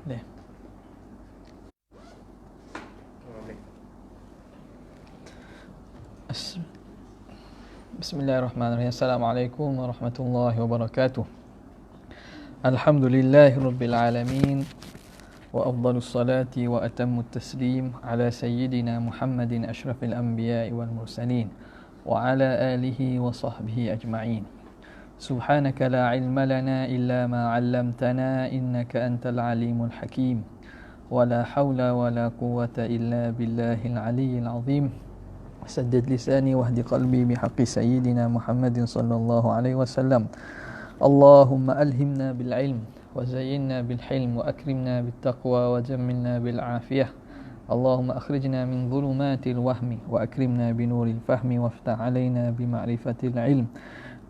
Boleh. Bismillahirrahmanirrahim. Assalamualaikum warahmatullahi wabarakatuh. Alhamdulillahirabbil alamin wa afdhalus salati wa atammut taslim ala sayyidina Muhammadin asyrafil anbiya'i wal mursalin wa ala alihi wa sahbihi ajma'in. Subhanaka la ilma lana illa ma 'allamtana innaka antal alimul hakim. Wa la haula wa la quwwata illa billahil aliyyil azim. Saddid lisani wahdi qalbi bihaqqi sayyidina Muhammadin sallallahu alaihi wasallam. Allahumma alhimna bil ilm wa zayyinna bil hilm wa akrimna bit taqwa wa jammilna bil afiyah. Allahumma akhrijna min dhulumatil wahmi wa akrimna bi nuril fahmi waftah alaina bi ma'rifatil ilm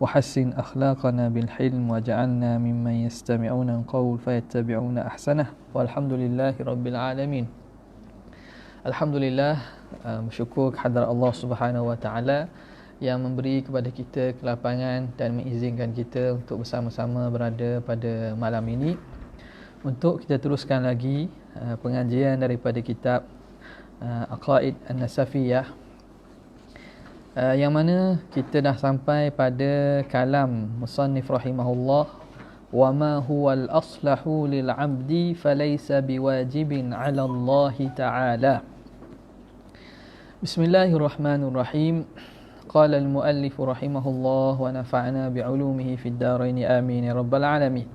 wa hassin akhlaqana bil hilm waj'alna mimman yastami'una al-qawl fayattabi'una ahsanah. Walhamdulillahi rabbil alamin. Alhamdulillah, bersyukur kehadrat Allah Subhanahu Wa Taala yang memberi kepada kita kelapangan dan mengizinkan kita untuk bersama-sama berada pada malam ini untuk kita teruskan lagi pengajian daripada kitab Aqaid An-Nasafiyah, yang mana kita dah sampai pada kalam musannif rahimahullah, wa ma huwal aslahu lil 'abdi falaysa biwajibin 'ala Allah ta'ala. Bismillahirrahmanirrahim. Qala al-muallif rahimahullah wa nafa'na bi'ulumihi fid darain amin ya rabbal alamin.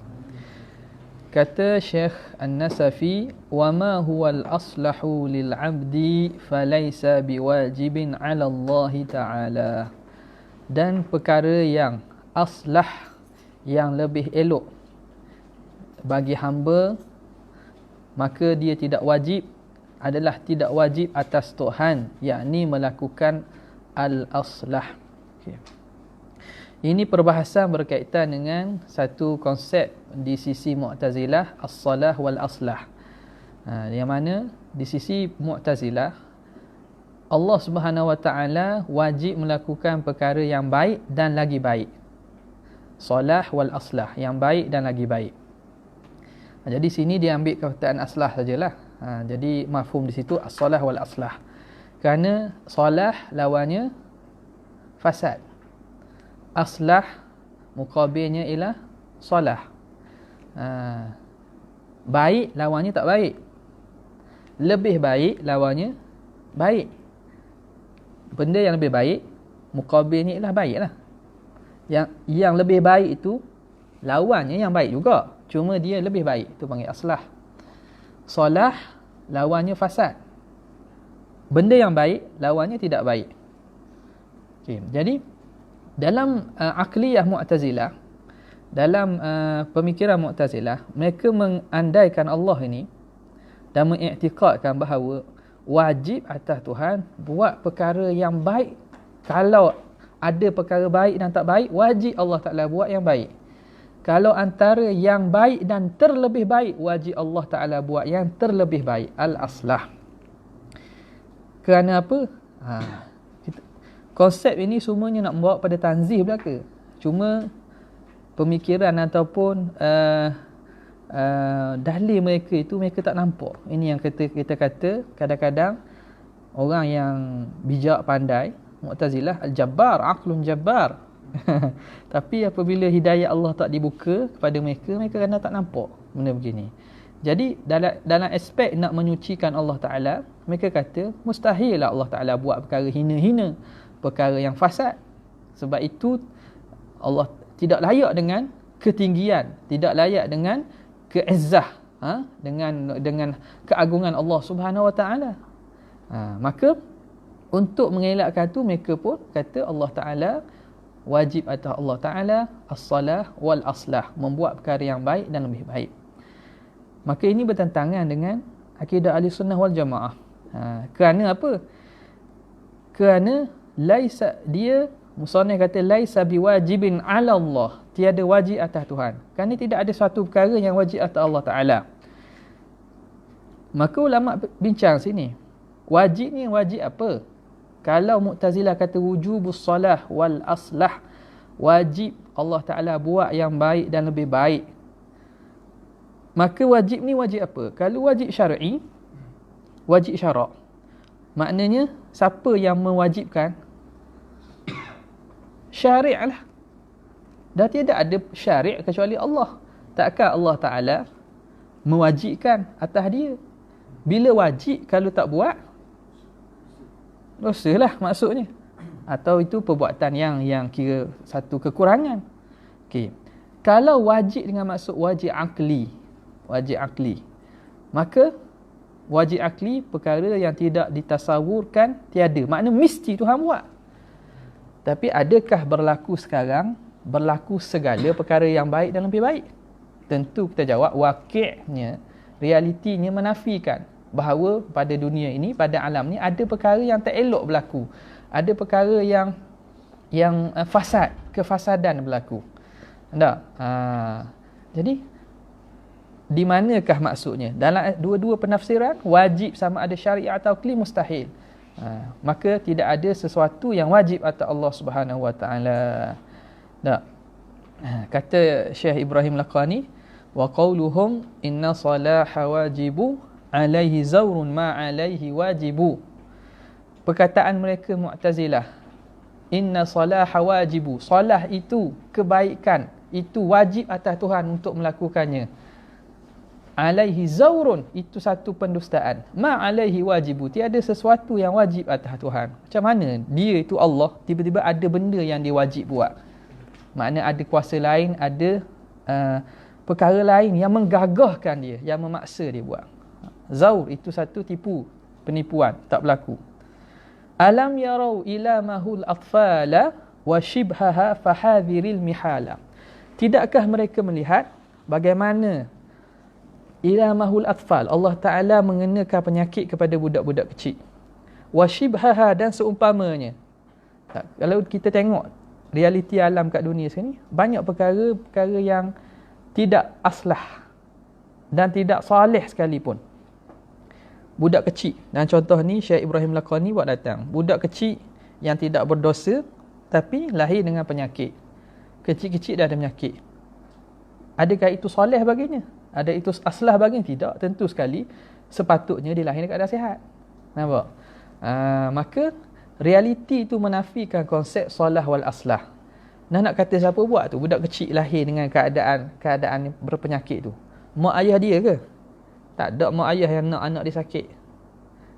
Kata Syekh An-Nasafi, wa ma huwal aslahu lil 'abdi falaysa biwajibin 'ala Allah ta'ala. Dan perkara yang aslah, yang lebih elok bagi hamba, maka dia tidak wajib, adalah tidak wajib atas Tuhan, yakni melakukan al-aslah. Okay. Ini perbahasan berkaitan dengan satu konsep di sisi Mu'tazilah, as-salah wal aslah. Yang mana di sisi Mu'tazilah, Allah Subhanahu Wa Taala wajib melakukan perkara yang baik dan lagi baik. Salah wal aslah, yang baik dan lagi baik. Jadi sini dia ambil kataan aslah sajalah. Jadi mafhum di situ as-salah wal aslah. Kerana salah lawannya fasad. Aslah muqabilnya ialah salah. Baik lawannya tak baik. Lebih baik lawannya baik. Benda yang lebih baik muqabilnya ialah baiklah. Yang lebih baik itu lawannya yang baik juga, cuma dia lebih baik, itu panggil aslah. Salah lawannya fasad. Benda yang baik lawannya tidak baik. Okay. Jadi dalam akliyah Mu'tazilah, dalam pemikiran Mu'tazilah, mereka mengandaikan Allah ini dan mengiktikadkan bahawa wajib atas Tuhan buat perkara yang baik. Kalau ada perkara baik dan tak baik, wajib Allah Ta'ala buat yang baik. Kalau antara yang baik dan terlebih baik, wajib Allah Ta'ala buat yang terlebih baik, al-aslah. Kerana apa? Konsep ini semuanya nak membawa pada tanzih belaka. Cuma pemikiran ataupun dalil mereka itu mereka tak nampak. Ini yang kita kata kadang-kadang orang yang bijak pandai, Mu'tazilah, al-jabbar, aqlun jabbar. Tapi apabila hidayah Allah tak dibuka kepada mereka, mereka kadang tak nampak benda begini. Jadi dalam aspek nak menyucikan Allah Ta'ala, mereka kata mustahil lah Allah Ta'ala buat perkara hina-hina, perkara yang fasad. Sebab itu Allah tidak layak dengan ketinggian, tidak layak dengan keizzah, dengan keagungan Allah Subhanahu Wa Ta'ala. Maka untuk mengelakkan tu, mereka pun kata Allah Ta'ala wajib atas Allah Ta'ala as-salah wal aslah, membuat perkara yang baik dan lebih baik. Maka ini bertentangan dengan akidah ahli sunnah wal jamaah. Kerana apa? Kerana dia musannif kata laisa biwajibin 'ala Allah, tiada wajib atas Tuhan. Kerana tidak ada satu perkara yang wajib atas Allah Ta'ala. Maka ulama bincang sini, wajib ni wajib apa? Kalau Mu'tazilah kata wujubus salah wal aslah, wajib Allah Ta'ala buat yang baik dan lebih baik, Maka wajib ni wajib apa? Kalau wajib syar'i, wajib syarak. Maknanya siapa yang mewajibkan? Syari' lah. Dah tiada ada syari' kecuali Allah. Takkan Allah Ta'ala mewajibkan atas dia. Bila wajib, kalau tak buat, dosa lah maksudnya. Atau itu perbuatan yang kira satu kekurangan. Okey. Kalau wajib dengan maksud wajib akli, maka wajib akli perkara yang tidak ditasawurkan tiada. Makna mesti Tuhan buat. Tapi adakah berlaku sekarang, berlaku segala perkara yang baik dan lebih baik? Tentu kita jawab wakilnya, realitinya menafikan bahawa pada dunia ini, pada alam ni ada perkara yang tak elok berlaku. Ada perkara yang fasad, kefasadan berlaku. Tak? Jadi di manakah maksudnya? Dalam dua-dua penafsiran, wajib sama ada syariah atau akli mustahil. Maka tidak ada sesuatu yang wajib atas Allah Subhanahu Wa Taala. Tak? Kata Syekh Ibrahim Laqani, wa qauluhum inna salaha wajibu alaihi zawrun ma alaihi wajibu. Perkataan mereka Mu'tazilah, inna salaha wajibu, salah itu kebaikan, itu wajib atas Tuhan untuk melakukannya. Alaihi zawrun, itu satu pendustaan. Ma alaihi wajibu, tiada sesuatu yang wajib atas Tuhan. Macam mana dia itu Allah, tiba-tiba ada benda yang dia wajib buat? Makna ada kuasa lain, ada perkara lain yang menggagahkan dia, yang memaksa dia buat. Zawr itu satu penipuan, tak berlaku. Alam yarau ila mahul atfala wa shibhaha fahadhiril mihala. Tidakkah mereka melihat bagaimana ila mahul atfal, Allah Ta'ala mengenakan penyakit kepada budak-budak kecil. Wa shibhaha, dan seumpamanya. Kalau kita tengok realiti alam kat dunia sekarang ni, banyak perkara-perkara yang tidak aslah dan tidak salih sekalipun. Budak kecil, dan contoh ni Syekh Ibrahim Laqani buat datang. Budak kecil yang tidak berdosa tapi lahir dengan penyakit. Kecil-kecil dah ada penyakit. Adakah itu soleh baginya? Ada itu aslah baginya? Tidak, tentu sekali. Sepatutnya dia lahir dalam keadaan sihat. Nampak? Maka realiti itu menafikan konsep solah wal aslah. Nak kata siapa buat tu? Budak kecil lahir dengan keadaan berpenyakit tu. Mak ayah dia ke? Tak ada mak ayah yang nak anak dia sakit.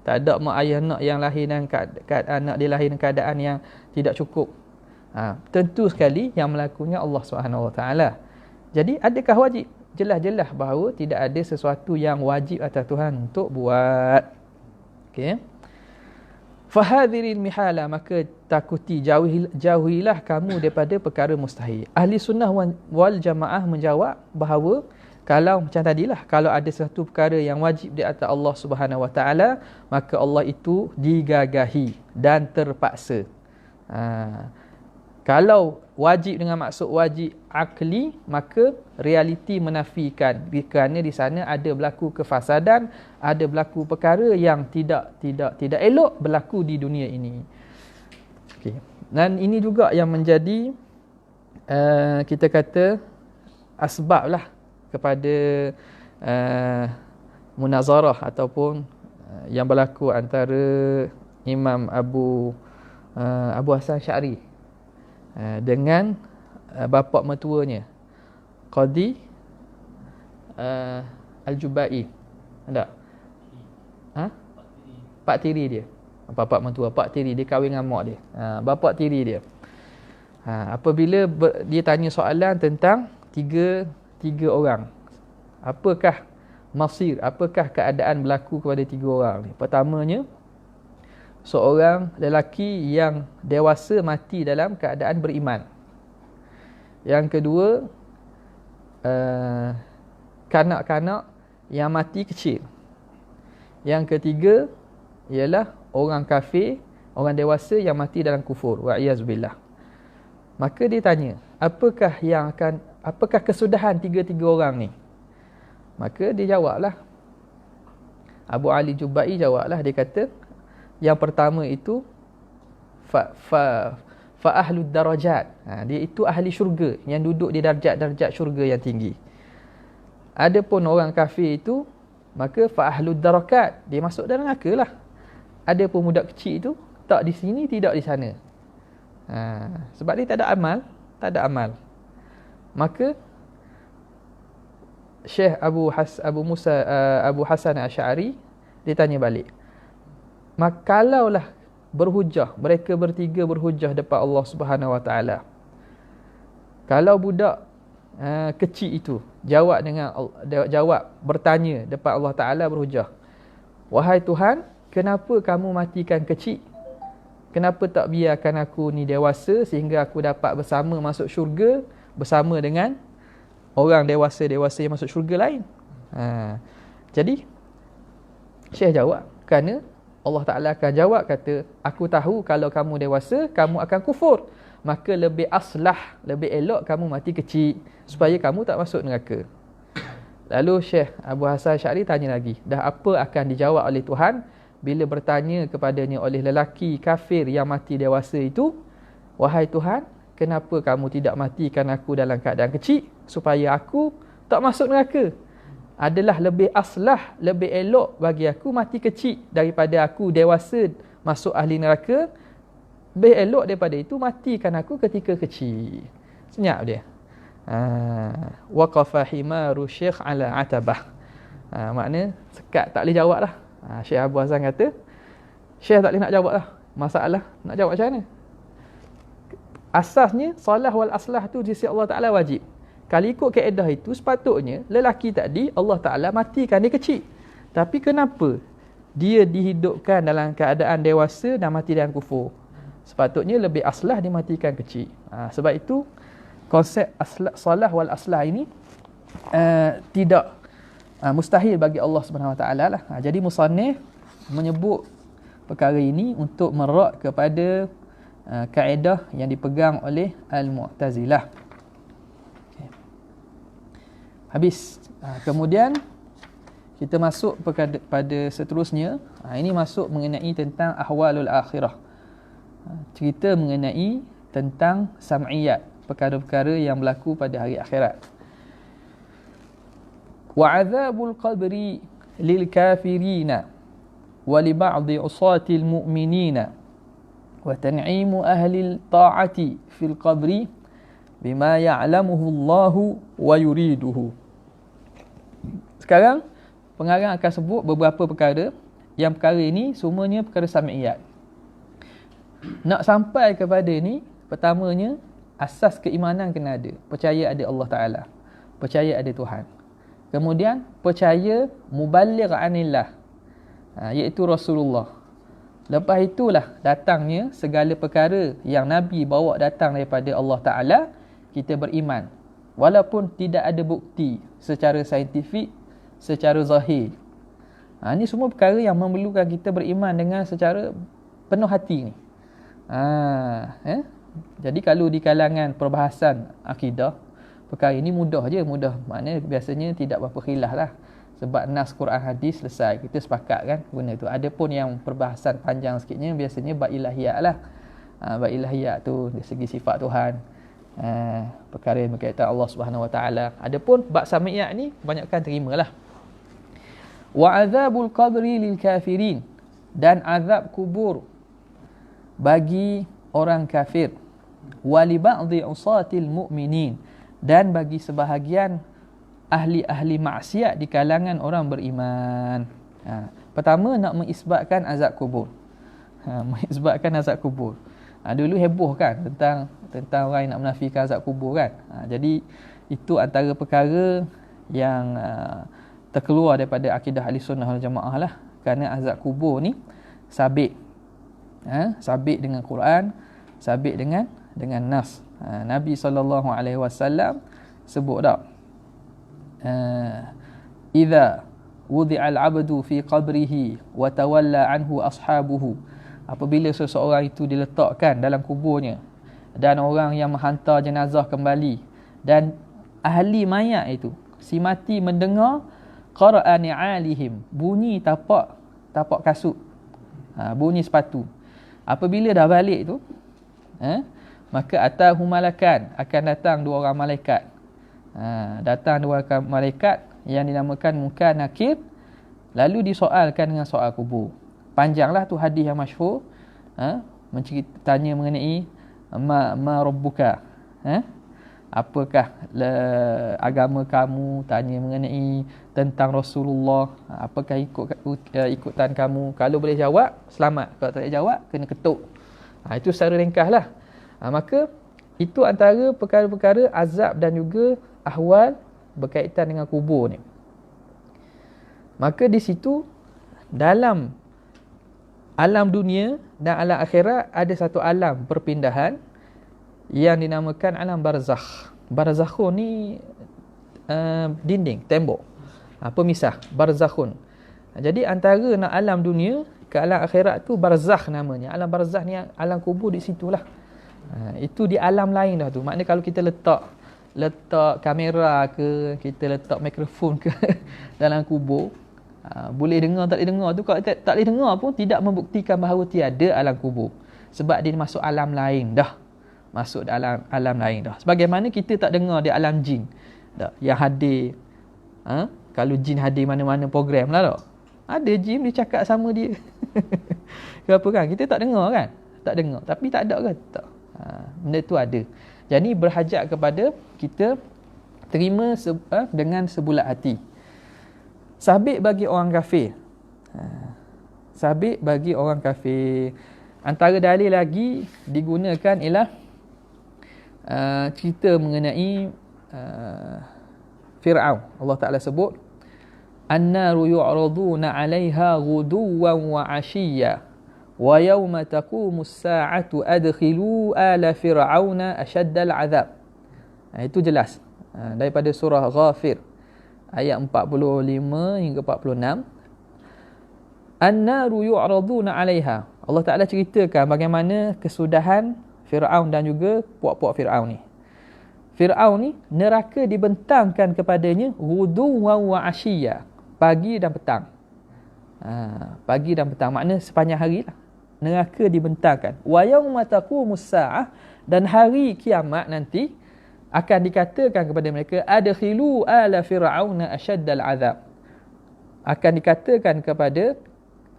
Tak ada mak ayah nak yang lahir dengan anak dia lahir dengan keadaan yang tidak cukup. Tentu sekali yang melakukannya Allah SWT. Jadi adakah wajib? Jelas-jelas bahawa tidak ada sesuatu yang wajib atas Tuhan untuk buat. Okey. Fahadhiril mihala, maka takuti, jauhilah kamu daripada perkara mustahil. Ahli sunnah wal jamaah menjawab bahawa kalau macam tadilah, kalau ada satu perkara yang wajib di atas Allah Subhanahu Wa Taala, maka Allah itu digagahi dan terpaksa. Kalau wajib dengan maksud wajib akli, maka realiti menafikan, kerana di sana ada berlaku kefasadan, ada berlaku perkara yang tidak elok berlaku di dunia ini. Okay. Dan ini juga yang menjadi kita kata asbab lah kepada munazarah ataupun yang berlaku antara Imam Abu Hasan Syari dengan bapa mertuanya Qadi Al-Jubai. Ada? Pak tiri dia. Bapa mertua, pak tiri dia kahwin dengan mak dia. Bapa tiri dia. Apabila dia tanya soalan tentang tiga orang, apakah masir, apakah keadaan berlaku kepada tiga orang ni? Pertamanya, seorang lelaki yang dewasa mati dalam keadaan beriman. Yang kedua, kanak-kanak yang mati kecil. Yang ketiga ialah orang kafir, orang dewasa yang mati dalam kufur. Wa'iyazbillah. Maka dia tanya, apakah kesudahan tiga-tiga orang ni? Maka dia jawablah, Abu Ali Jubai jawablah, dia kata yang pertama itu fa ahlud darajat. Dia itu ahli syurga yang duduk di darjat-darjat syurga yang tinggi. Adapun orang kafir itu, maka fa ahlud darakat, dia masuk dalam neraka lah. Adapun budak kecil itu tak di sini, tidak di sana. Sebab dia tak ada amal. Maka Syekh Abu Hasan Asy'ari dia tanya balik. Maka kalaulah berhujah, mereka bertiga berhujah depan Allah Subhanahu Wa Taala. Kalau budak kecil itu jawab bertanya depan Allah Taala berhujah, wahai Tuhan, kenapa kamu matikan kecil? Kenapa tak biarkan aku ni dewasa sehingga aku dapat bersama masuk syurga bersama dengan orang dewasa-dewasa yang masuk syurga lain? Jadi Syekh jawab, kerana Allah Ta'ala akan jawab, kata, aku tahu kalau kamu dewasa kamu akan kufur, maka lebih elok kamu mati kecil supaya kamu tak masuk neraka. Lalu Syekh Abu Hasan Asy'ari tanya lagi, dah apa akan dijawab oleh Tuhan bila bertanya kepadanya oleh lelaki kafir yang mati dewasa itu, wahai Tuhan, kenapa kamu tidak matikan aku dalam keadaan kecil supaya aku tak masuk neraka? Adalah lebih elok bagi aku mati kecil daripada aku dewasa masuk ahli neraka. Lebih elok daripada itu matikan aku ketika kecil. Senyap dia. Waqafa himaru syekh ala atabah. Makna sekat tak boleh jawab lah. Syekh Abu Hasan kata, Syekh tak boleh nak jawab lah. Masalah nak jawab macam mana? Asasnya salah wal aslah tu di sisi Allah Ta'ala wajib. Kalau ikut kaedah itu, sepatutnya lelaki tadi Allah Ta'ala matikan dia kecil. Tapi kenapa dia dihidupkan dalam keadaan dewasa dan mati dalam kufur? Sepatutnya lebih aslah dimatikan kecil. Sebab itu konsep salah wal aslah ini tidak mustahil bagi Allah Subhanahu Wa Taala lah. Jadi musannif menyebut perkara ini untuk merak kepada kaedah yang dipegang oleh Al-Mu'tazilah. Habis. Kemudian kita masuk pada seterusnya. Ini masuk mengenai tentang ahwalul akhirah. Cerita mengenai tentang sam'iyat, perkara-perkara yang berlaku pada hari akhirat. Wa 'adzabul qabri lil kafirina wa li ba'dhi 'usatil mu'minina wa tan'imu ahli ta'ati fil qabri bima ya'lamuhu Allahu wa yuriduhu. Sekarang pengarang akan sebut beberapa perkara, yang perkara ini semuanya perkara sam'iyat. Nak sampai kepada ni, pertamanya asas keimanan kena ada. Percaya ada Allah Ta'ala, percaya ada Tuhan. Kemudian percaya muballigh anillah, iaitu Rasulullah. Lepas itulah datangnya segala perkara yang Nabi bawa datang daripada Allah Ta'ala, kita beriman. Walaupun tidak ada bukti secara saintifik, secara zahir. Ini semua perkara yang memerlukan kita beriman dengan secara penuh hati ni. Jadi kalau di kalangan perbahasan akidah, perkara ini mudah je, maknanya biasanya tidak berapa khilaf lah. Sebab nas Quran hadis selesai, kita sepakat kan guna tu. Adapun yang perbahasan panjang sikitnya biasanya bab ilahiyat lah. Bab ilahiyat tu dari segi sifat Tuhan, perkara yang berkaitan Allah Subhanahu Wa Taala. Adapun bab sam'iyat ni banyakkan terimalah. Wa azabul qabri lil kafirin, dan azab kubur bagi orang kafir. Wa li ba'dhi usatil mu'minin, dan bagi sebahagian ahli-ahli maksiat di kalangan orang beriman. Pertama nak mengisbatkan azab kubur. Mengisbatkan azab kubur. Dulu heboh kan tentang orang yang nak menafikan azab kubur kan. Jadi itu antara perkara yang terkeluar daripada akidah Ahlussunnah wal Jamaah lah. Kerana azab kubur ni sabit. Sabit dengan Quran, sabit dengan nas. Nabi SAW sebut tak, idza wudi'al 'abdu fi qabrihi wa tawalla anhu ashabuhu, apabila seseorang itu diletakkan dalam kuburnya dan orang yang menghantar jenazah kembali, dan ahli mayat itu, si mati mendengar qara'a ni'alihim, bunyi tapak kasut, bunyi sepatu. Apabila dah balik tu, maka atahu malakan, akan datang dua orang malaikat. Datang dua orang malaikat yang dinamakan Munkar Nakir, lalu disoalkan dengan soal kubur. Panjanglah tu hadis yang masyhur, tanya mengenai ma rabbuka, apakah agama kamu, tanya mengenai tentang Rasulullah, apakah ikutan kamu. Kalau boleh jawab, selamat. Kalau tak boleh jawab, kena ketuk. Itu secara ringkaslah. Maka itu antara perkara-perkara azab dan juga ahwal berkaitan dengan kubur ni. Maka di situ, dalam alam dunia dan alam akhirat, ada satu alam perpindahan yang dinamakan alam barzakh. Barzakhun ni dinding, tembok, pemisah, barzakhun. Jadi antara nak alam dunia ke alam akhirat tu barzakh namanya. Alam barzakh ni alam kubur di situlah. Itu di alam lain dah tu. Maknanya kalau kita letak kamera ke, kita letak mikrofon ke dalam kubur, boleh dengar tak boleh dengar tu. Kalau tak boleh dengar pun tidak membuktikan bahawa tiada alam kubur, sebab dia masuk alam lain dah. Masuk dalam alam lain dah. Sebagaimana kita tak dengar di alam jin dah, yang hadir. Kalau jin hadir mana-mana program lah tak. Ada jin dia cakap sama dia. Kenapa kan? Kita tak dengar kan? Tak dengar. Tapi tak ada ke? Tak. Benda tu ada. Jadi berhajat kepada kita terima dengan sebulat hati. Sabit bagi orang kafir. Sabit bagi orang kafir. Antara dalil lagi digunakan ialah cerita mengenai Fir'aun. Allah Ta'ala sebut, An-naru yu'raduna 'alaiha ghuduwan wa 'ashiyya wa yawma taqumu as-sa'atu adkhilu ala fir'auna ashaddal 'adzab. Itu jelas daripada surah Ghafir ayat 45 hingga 46. An-naru yu'raduna 'alaiha. Allah Ta'ala ceritakan bagaimana kesudahan Fir'aun dan juga puak-puak Fir'aun ni. Fir'aun ni, neraka dibentangkan kepadanya ghuduwan wa 'ashiyya, pagi dan petang. Pagi dan petang, makna sepanjang hari lah. Neraka dibentangkan. Wa yauma taqumus sa'ah, dan hari kiamat nanti akan dikatakan kepada mereka, adkhilu ala fir'auna ashaddal 'adzab. Akan dikatakan kepada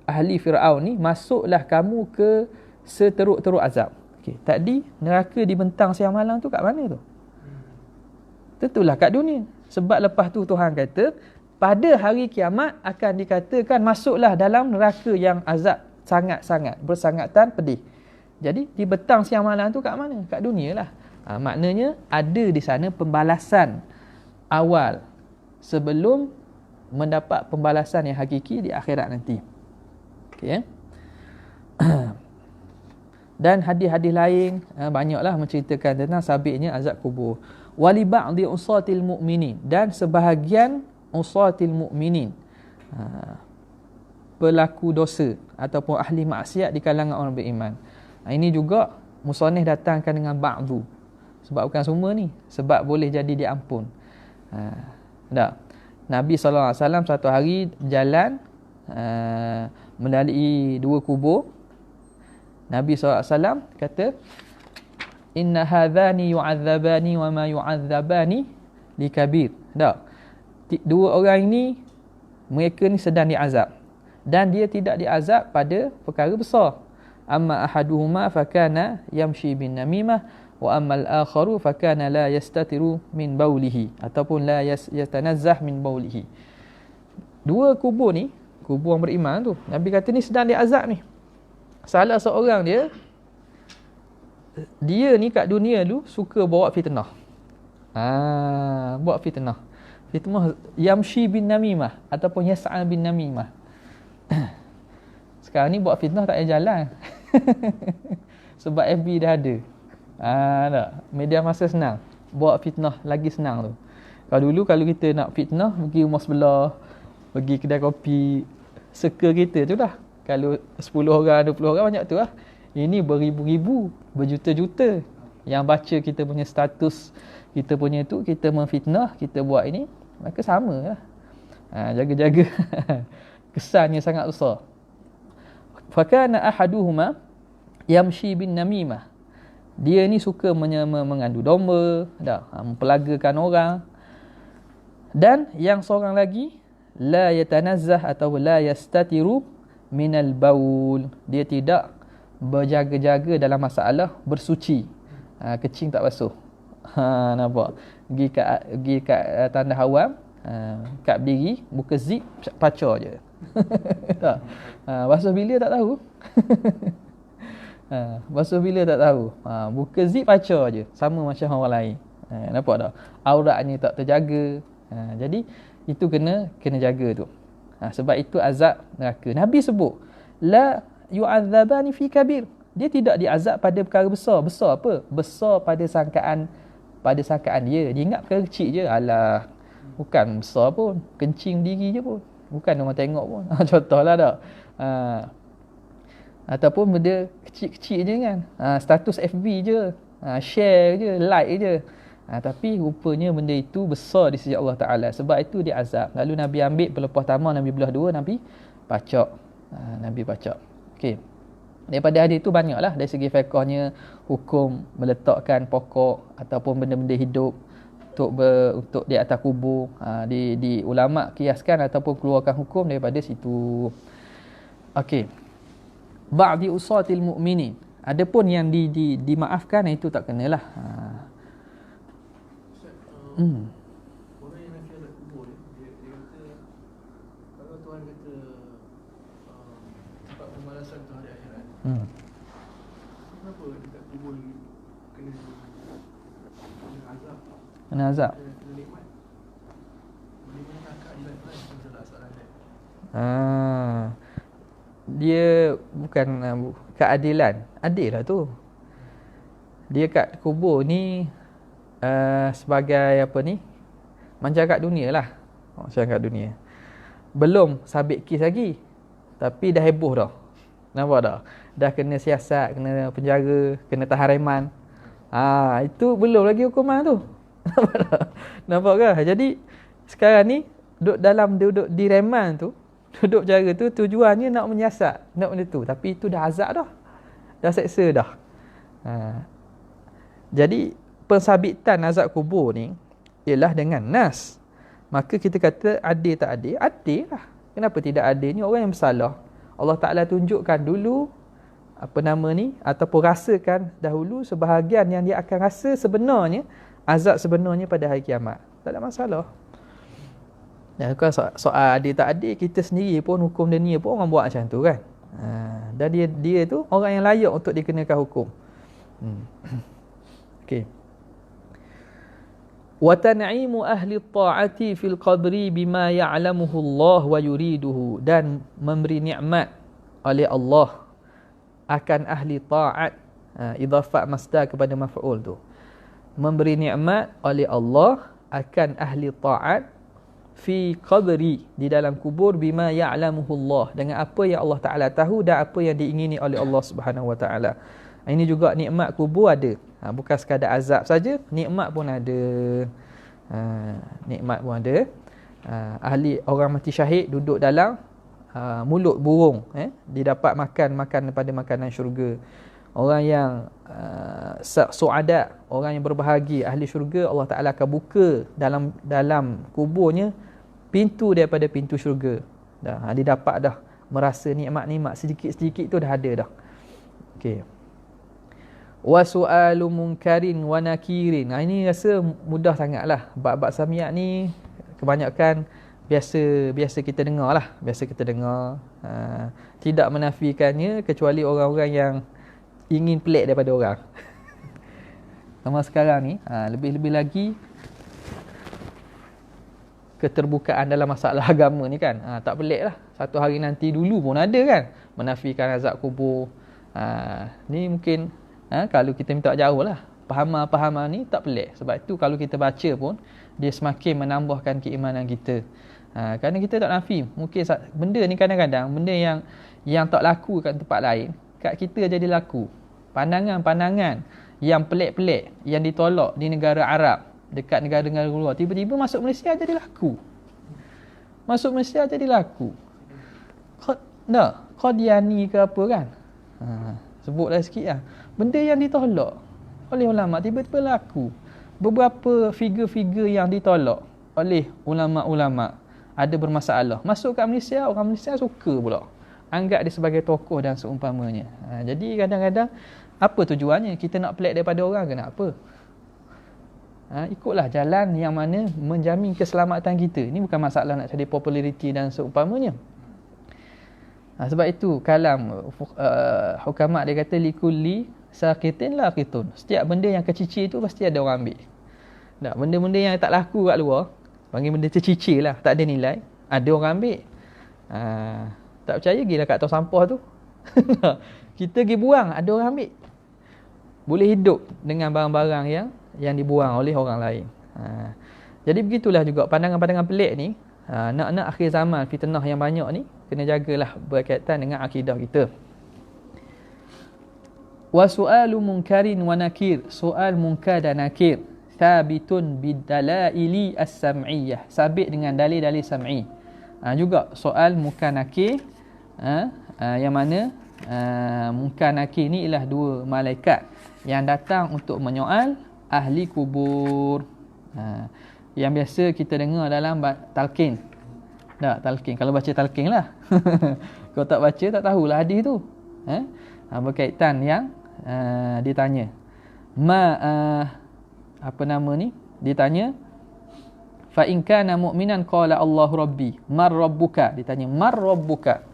ahli Fir'aun ni, masuklah kamu ke seteruk-teruk azab. Okey, tadi neraka dibentang siang malam tu kat mana tu? Tentulah kat dunia. Sebab lepas tu Tuhan kata, pada hari kiamat akan dikatakan masuklah dalam neraka yang azab sangat-sangat, bersangatan pedih. Jadi dibentang siang malam tu kat mana? Kat dunia lah. Maknanya ada di sana pembalasan awal sebelum mendapat pembalasan yang hakiki di akhirat nanti. Okey, dan hadis-hadis lain banyaklah menceritakan tentang sabitnya azab kubur. Wali ba'di usatil mu'minin, dan sebahagian usatil mu'minin, pelaku dosa ataupun ahli maksiat di kalangan orang beriman. Ini juga musannif datangkan dengan ba'du, sebab bukan semua ni, sebab boleh jadi diampun. Tak. Nabi SAW satu hari berjalan melalui dua kubur. Nabi SAW kata, Inna hadhani yu'adzabani wa ma yu'adzabani likabir. Tak. Dua orang ini, mereka ni sedang diazab, dan dia tidak diazab pada perkara besar. Amma ahaduhuma fakana yamshi bin namimah, wa ammal akharu fakana la yastatiru min baulihi, ataupun la yastanazzah min baulihi. Dua kubur ni, kubur orang beriman tu, Nabi kata ni sedang diazab ni. Salah seorang dia ni kat dunia dulu suka bawa fitnah. Bawa fitnah. Fitnah yamshi bin namimah ataupun yas'a bin namimah. Sekarang ni buat fitnah tak payah jalan. Sebab FB dah ada. Tak. Media masa senang. Buat fitnah lagi senang tu. Kalau dulu kalau kita nak fitnah, pergi rumah sebelah, pergi kedai kopi, circle kita tu dah. Kalau 10 orang, 20 orang banyak tu lah. Ini beribu-ribu, berjuta-juta yang baca kita punya status, kita punya tu, kita memfitnah, kita buat ini, maka sama lah. Jaga-jaga. Kesannya sangat besar. Fakana ahaduhuma yamshi bin namimah. Dia ni suka mengadu domba, dah, mempelagakan orang. Dan yang seorang lagi, la yatanazzah atau la yastatiru minal baul. Dia tidak berjaga-jaga dalam masalah bersuci. Kecing tak basuh. Nampak? Pergi kat tanda hawam, kat berdiri, buka zip, pacar je. Tak. Basuh bila tak tahu. Basuh bila tak tahu. Buka zip, pacar je. Sama macam orang lain. Nampak tak? Auratnya tak terjaga. Jadi itu kena jaga tu. Sebab itu azab neraka. Nabi sebut la yu'adzabani fi kabir. Dia tidak diazab pada perkara besar. Besar apa? Besar pada sangkaan dia. Dia ingat perkara kecil je. Alah, bukan besar pun, kencing diri je pun, bukan orang tengok pun. Contohlah tak. Ataupun benda kecil-kecil je kan. Status FB je, share je, like je. Tapi rupanya benda itu besar di sisi Allah Ta'ala. Sebab itu dia azab. Lalu Nabi ambil pelepah tamar, Nabi belah dua, Nabi pacak. Nabi pacak. Okey. Daripada hadis itu banyaklah dari segi fiqhnya hukum meletakkan pokok ataupun benda-benda hidup untuk di atas kubur. Di ulama kiaskan ataupun keluarkan hukum daripada situ. Okey. Ba'di usatil mu'minin. Adapun yang dimaafkan itu tak kenalah. Orang yang nak azab kubur ni, dia kata kalau Tuhan kata sebab pembalasan tu hari akhirat, kenapa dekat kubur ni kena azab? Kena azab. Kena nikmat. Boleh mana kakak dia kan salah soalan dia. Dia bukan keadilan. Adil lah tu. Dia kat kubur ni sebagai apa ni, masyarakat dunia lah. Masyarakat dunia belum sabit kes lagi, tapi dah heboh dah. Nampak tak? Dah kena siasat, kena penjara, kena tahan reman. Itu belum lagi hukuman tu. Nampak tak? Nampak ke? Jadi sekarang ni duduk di reman tu, duduk penjara tu, tujuannya nak menyiasat, nak benda tu. Tapi itu dah azab dah. Dah seksa dah. Jadi pensabitan azab kubur ni ialah dengan nas. Maka kita kata adil tak adil? Adil lah. Kenapa tidak adil? Ni orang yang bersalah. Allah Ta'ala tunjukkan dulu ataupun rasakan dahulu sebahagian yang dia akan rasa sebenarnya, azab sebenarnya pada hari kiamat. Tak ada masalah. Dan bukan soal adil tak adil, kita sendiri pun hukum dunia pun orang buat macam tu kan. Dan dia tu orang yang layak untuk dikenakan hukum. Okey. Wa tan'imu ahli ta'ati fil qabri bima ya'lamuhu Allah wa yuriduhu. Dan memberi nikmat oleh Allah akan ahli ta'at. Idhafat masdar kepada maf'ul tu. Memberi nikmat oleh Allah akan ahli ta'at fi qabri, di dalam kubur, bima ya'lamuhu Allah, dengan apa yang Allah Ta'ala tahu dan apa yang diingini oleh Allah Subhanahu Wa Ta'ala. Ini juga nikmat kubur ada. Bukan sekadar azab saja, nikmat pun ada. Nikmat pun ada. Ahli orang mati syahid duduk dalam mulut burung, dia dapat makan daripada makanan syurga. Orang yang suada, orang yang berbahagia, ahli syurga, Allah Ta'ala akan buka dalam kuburnya pintu daripada pintu syurga. Dia dapat dah merasa nikmat-nikmat sedikit-sedikit tu dah ada dah. Okey. Wa su'alu munkarin wa nakirin. Ini rasa mudah sangatlah. Bab-bab samiat ni kebanyakan biasa kita dengar lah. Biasa kita dengar. Tidak menafikannya kecuali orang-orang yang ingin pelik daripada orang. Sama sekarang ni, lebih-lebih lagi keterbukaan dalam masalah agama ni kan. Tak pelik lah. Satu hari nanti dulu pun ada kan, menafikan azab kubur. Ni mungkin kalau kita minta jauh lah, pahaman ni tak pelik. Sebab itu kalau kita baca pun, dia semakin menambahkan keimanan kita. Kerana kita tak nafi. Mungkin benda ni kadang-kadang, benda yang tak laku kat tempat lain, kat kita jadi laku. Pandangan-pandangan yang pelik-pelik, yang ditolak di negara Arab, dekat negara-negara luar, tiba-tiba masuk Malaysia jadi laku. Masuk Malaysia jadi laku. Qadiani ke apa kan? Sebutlah sikit lah. Benda yang ditolak oleh ulama tiba-tiba laku. Beberapa figure-figure yang ditolak oleh ulama-ulama, ada bermasalah, masuk kat Malaysia, orang Malaysia suka pula, anggap dia sebagai tokoh dan seumpamanya. Jadi kadang-kadang apa tujuannya? Kita nak pelik daripada orang ke nak apa? Ikutlah jalan yang mana menjamin keselamatan kita. Ini bukan masalah nak cari populariti dan seumpamanya. Sebab itu kalam hukama dia kata likulli saqitin laqitun. Setiap benda yang kecicir tu pasti ada orang ambil. Tak, benda-benda yang tak laku kat luar, panggil benda tercicir lah, tak ada nilai, ada orang ambil. Tak percaya pergilah kat tong sampah tu. Kita pergi buang, ada orang ambil. Boleh hidup dengan barang-barang yang dibuang oleh orang lain. Jadi begitulah juga pandangan-pandangan pelik ni. Nak akhir zaman fitnah yang banyak ni, kena jagalah berkaitan dengan akidah kita. Wa su'alu munkarin wa nakir, soal munkar dan nakir, thabitun bidalaili as-sam'iyyah, sabit dengan dalil-dalil sam'i. Juga soal munkar nakir, yang mana munkar nakir ni ialah dua malaikat yang datang untuk menyoal ahli kubur. Yang biasa kita dengar dalam talqin. Tak, talqin. Kalau baca talqin lah. Kalau tak baca tak tahulah hadis tu. Berkaitan yang ditanya. Apa nama ni? Ditanya, fa in kana mu'minan qala Allahu rabbi, mar rabbuka. Ditanya mar rabbuka.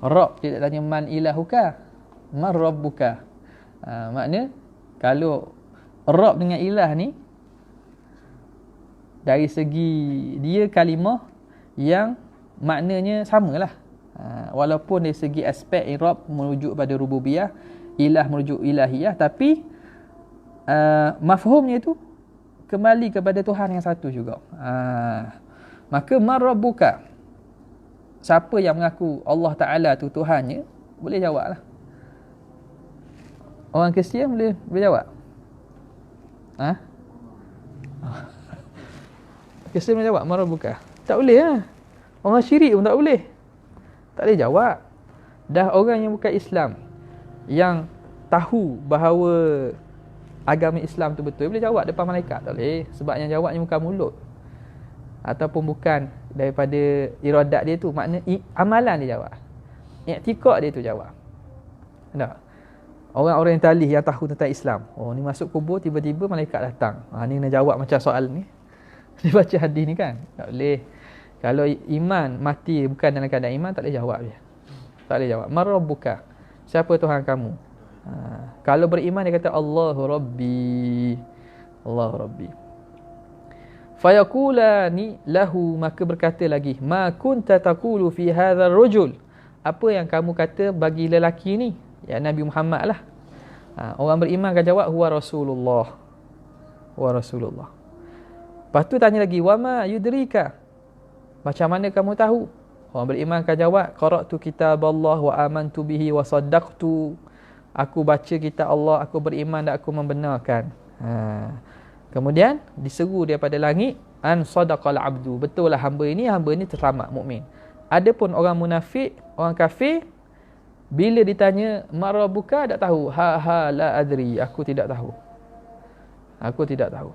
Rabb, tidak tanya man ilahuka, mar rabbuka. Makna kalau Rabb dengan ilah ni dari segi dia kalimah yang maknanya samalah. Walaupun dari segi aspek Rabb merujuk pada rububiyah, ilah merujuk ilahiyah, tapi mafhumnya itu kembali kepada Tuhan yang satu juga. Maka man rabbuka, siapa yang mengaku Allah Ta'ala tu Tuhannya, boleh jawab lah. Orang Kristian boleh jawab? Kristian boleh jawab man rabbuka? Tak boleh lah. Orang syirik pun tak boleh. Tak boleh jawab. Dah orang yang bukan Islam, yang tahu bahawa agama Islam tu betul, boleh jawab depan malaikat? Tak boleh. Sebab yang jawabnya bukan mulut, ataupun bukan daripada iradat dia tu. Makna amalan dia jawab, i'tiqad dia tu jawab. Tak? Orang-orang yang talih, yang tahu tentang Islam, oh ni masuk kubur, tiba-tiba malaikat datang, ni nak jawab macam soal ni. Dia baca hadis ni kan. Tak boleh. Kalau iman mati bukan dalam keadaan iman, tak boleh jawab dia. Tak boleh jawab. Man rabbuka, siapa Tuhan kamu? Kalau beriman dia kata Allahu rabbi, Allahu rabbi. Fayaqulani lahu, maka berkata lagi, ma kunta taqulu fi hadzal rajul, apa yang kamu kata bagi lelaki ni, ya Nabi Muhammad lah. Orang beriman akan jawab huwa Rasulullah, huwa Rasulullah. Lepas tu tanya lagi, wa ma yudrika, macam mana kamu tahu? Orang beriman akan jawab, qara'tu kitaballah wa amantu bihi wa saddaqtu, aku baca kitab Allah, aku beriman dan aku membenarkan. Kemudian diseru daripada langit, an sadaqal abdu, betul lah hamba ini terselamat, mukmin. Adapun orang munafik, orang kafir, bila ditanya marabuka, tak tahu. La adri, aku tidak tahu. Aku tidak tahu.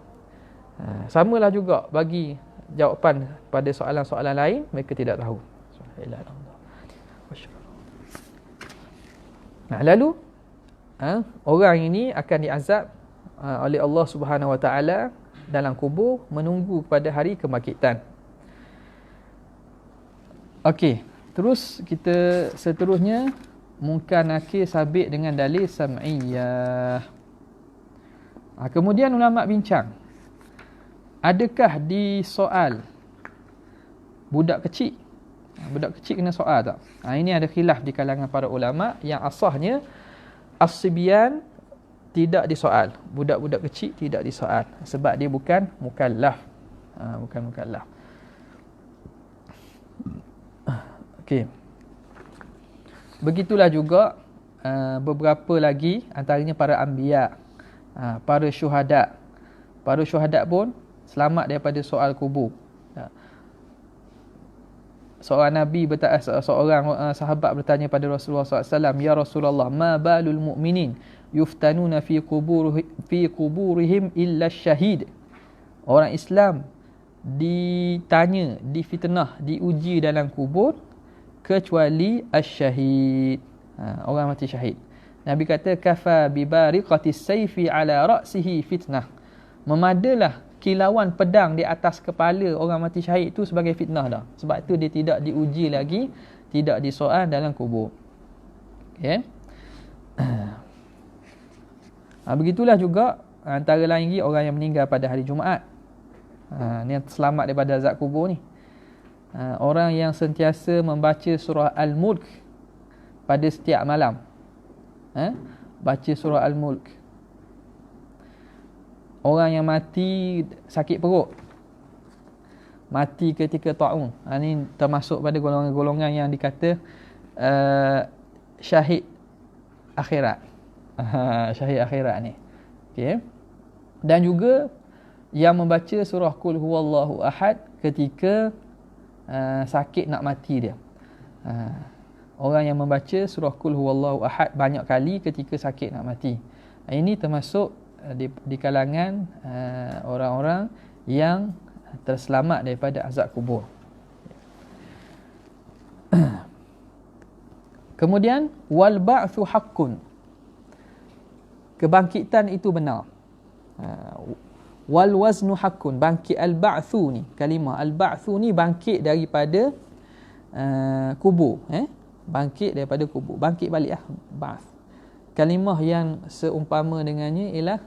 Samalah juga bagi jawapan pada soalan-soalan lain, mereka tidak tahu. Lalu orang ini akan diazab oleh Allah Subhanahu Wa Taala dalam kubur, menunggu pada hari kebangkitan. Okey, terus kita seterusnya munkar nakir sabit dengan dalil sam'iyah. Kemudian ulama bincang, adakah di soal budak kecil kena soal tak? Ini ada khilaf di kalangan para ulama, yang asahnya as-sibyan tidak disoal, budak-budak kecil tidak disoal, sebab dia bukan mukallaf. Bukan mukallaf. Okey. Begitulah juga beberapa lagi, antaranya para anbiya, para syuhada. Para syuhada pun selamat daripada soal kubur. Seorang nabi seorang sahabat bertanya pada Rasulullah SAW, ya Rasulullah, ma balul mu'minin yuftanuna fi quburihim illa syahid. Orang Islam ditanya, difitnah, diuji dalam kubur kecuali asyahid, orang mati syahid. Nabi kata kafa bi bariqatis sayfi ala ra'sihi fitnah. Memadalah kilauan pedang di atas kepala orang mati syahid itu sebagai fitnah dah. Sebab tu dia tidak diuji lagi, tidak disoal dalam kubur. Okey. Begitulah juga antara lain lagi orang yang meninggal pada hari Jumaat. Ni yang selamat daripada azab kubur ni. Orang yang sentiasa membaca surah Al-Mulk pada setiap malam. Baca surah Al-Mulk. Orang yang mati sakit perut, mati ketika ta'un, ni termasuk pada golongan-golongan yang dikata syahid akhirat. Syahid akhirat ni. Okey. Dan juga yang membaca surah Qul huwallahu ahad ketika sakit nak mati dia. Orang yang membaca surah Qul huwallahu ahad banyak kali ketika sakit nak mati. Ini termasuk di kalangan orang-orang yang terselamat daripada azab kubur. Kemudian wal ba'tsu haqqun. Kebangkitan itu benar. Wal waznu haqqun. Bangkit al-ba'tsu ni, kalimah al-ba'tsu ni bangkit daripada kubur, bangkit daripada kubur, bangkit balik ba'ts. Kalimah yang seumpama dengannya ialah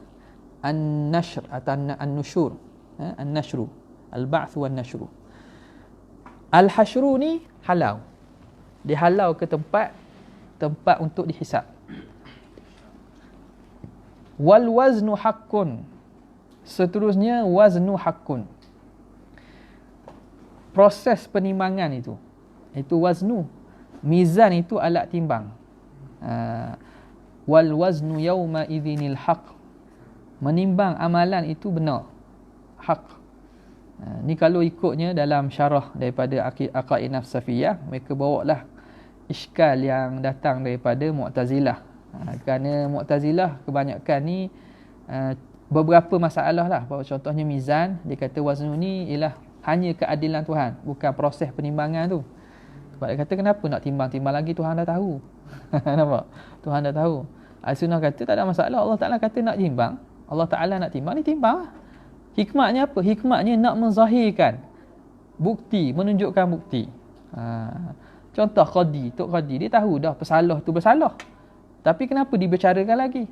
an-nashr atau an-nusyur, an-nashru, al-ba'tsu wan-nashru. Al-hashru ni halau, dihalau ke tempat untuk dihisap. Wal waznu haqqun. Seterusnya waznu haqqun. Proses penimbangan itu waznu. Mizan itu alat timbang. Wal waznu yawma idzinil haqq. Menimbang amalan itu benar, hak. Ni kalau ikutnya dalam syarah daripada Aqaid Nafsafiyah, mereka bawalah iskal yang datang daripada Mu'tazilah. Kerana Mu'tazilah kebanyakan ni beberapa masalah lah. Contohnya mizan, dia kata waznu ni ialah hanya keadilan Tuhan, bukan proses penimbangan tu. Sebab dia kata kenapa nak timbang-timbang lagi, Tuhan dah tahu. Nampak? Tuhan dah tahu. Al-Sunnah kata tak ada masalah, Allah Ta'ala kata nak timbang, Allah Ta'ala nak timbang, ni timbang lah. Hikmatnya apa? Hikmatnya nak menzahirkan bukti, menunjukkan bukti. Contoh qadi, Tok Qadi, dia tahu dah bersalah tu bersalah, tapi kenapa dibicarakan lagi?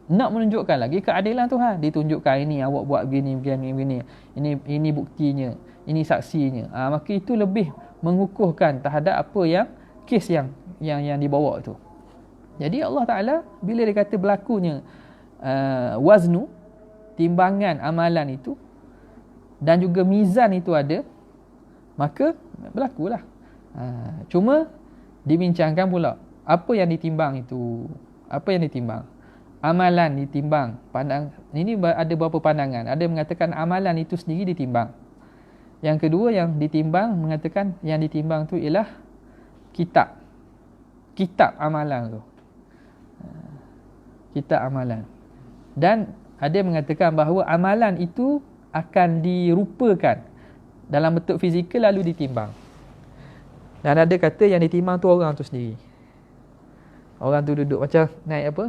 Nak menunjukkan lagi keadilan Tuhan. Ditunjukkan ini awak buat begini. Ini buktinya, ini saksinya. Maka itu lebih mengukuhkan terhadap apa yang kes yang dibawa tu. Jadi Allah Ta'ala bila dia kata berlakunya waznu, timbangan amalan itu, dan juga mizan itu ada, maka berlakulah. Cuma dibincangkan pula apa yang ditimbang itu. Apa yang ditimbang? Amalan ditimbang. Ini ada beberapa pandangan. Ada yang mengatakan amalan itu sendiri ditimbang. Yang kedua yang ditimbang, mengatakan yang ditimbang tu ialah kitab amalan tu. Kitab amalan. Dan ada yang mengatakan bahawa amalan itu akan dirupakan dalam bentuk fizikal lalu ditimbang. Dan ada kata yang ditimbang tu orang tu sendiri. Orang tu duduk macam naik apa?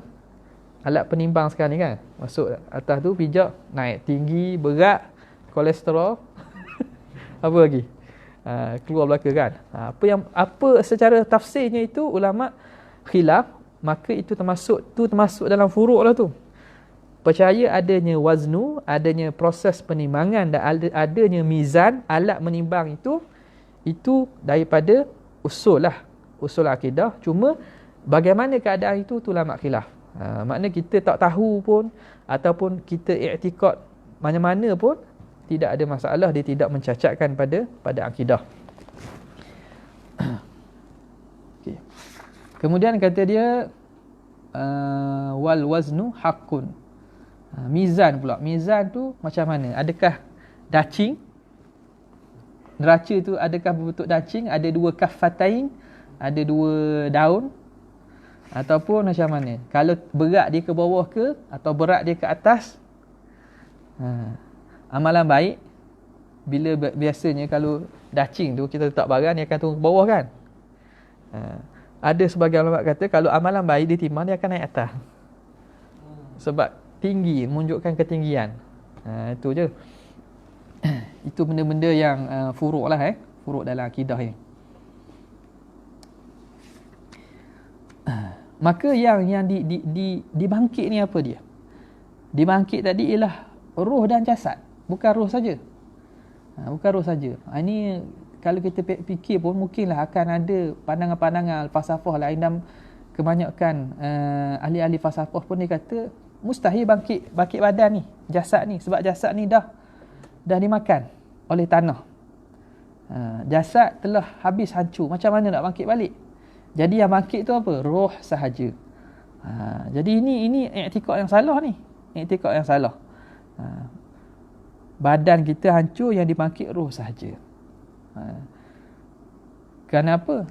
Alat penimbang sekarang ni kan. Masuk atas tu pijak, naik tinggi, berat, kolesterol. Apa lagi? Keluar belaka kan. Apa secara tafsirnya itu ulama khilaf, maka itu termasuk dalam furuk lah tu. Percaya adanya waznu, adanya proses penimbangan dan adanya mizan, alat menimbang itu daripada usul lah, usul akidah. Cuma bagaimana keadaan itu ulama khilaf. Maknanya kita tak tahu pun ataupun kita i'tikad mana-mana pun tidak ada masalah, dia tidak mencacatkan pada akidah. Okay. Kemudian kata dia wal waznu haqqun. Mizan pula. Mizan tu macam mana? Adakah dacing? Neraca tu adakah berbentuk dacing? Ada dua kaffatain? Ada dua daun? Ataupun macam mana? Kalau berat dia ke bawah ke, atau berat dia ke atas, amalan baik Bila biasanya kalau dacing tu kita letak barang, dia akan turun ke bawah kan. Ada sebagian ulama kata kalau amalan baik ditimbang, dia akan naik atas. Sebab tinggi, menunjukkan ketinggian. Itu je. Itu benda-benda yang furuk lah, furuk dalam akidah ni. Maka yang dibangkit ni apa dia? Dibangkit tadi ialah roh dan jasad, bukan roh saja. Bukan roh saja. Ini kalau kita fikir pun mungkinlah akan ada pandangan-pandangan falsafah lain, dan kebanyakan ahli-ahli falsafah pun dia kata mustahil bangkit badan ni, jasad ni, sebab jasad ni dah dimakan oleh tanah. Jasad telah habis hancur, macam mana nak bangkit balik? Jadi yang bangkit tu apa? Roh sahaja. Jadi ini iktikad yang salah ni. Iktikad yang salah. Badan kita hancur, yang dibangkit roh sahaja. Kenapa?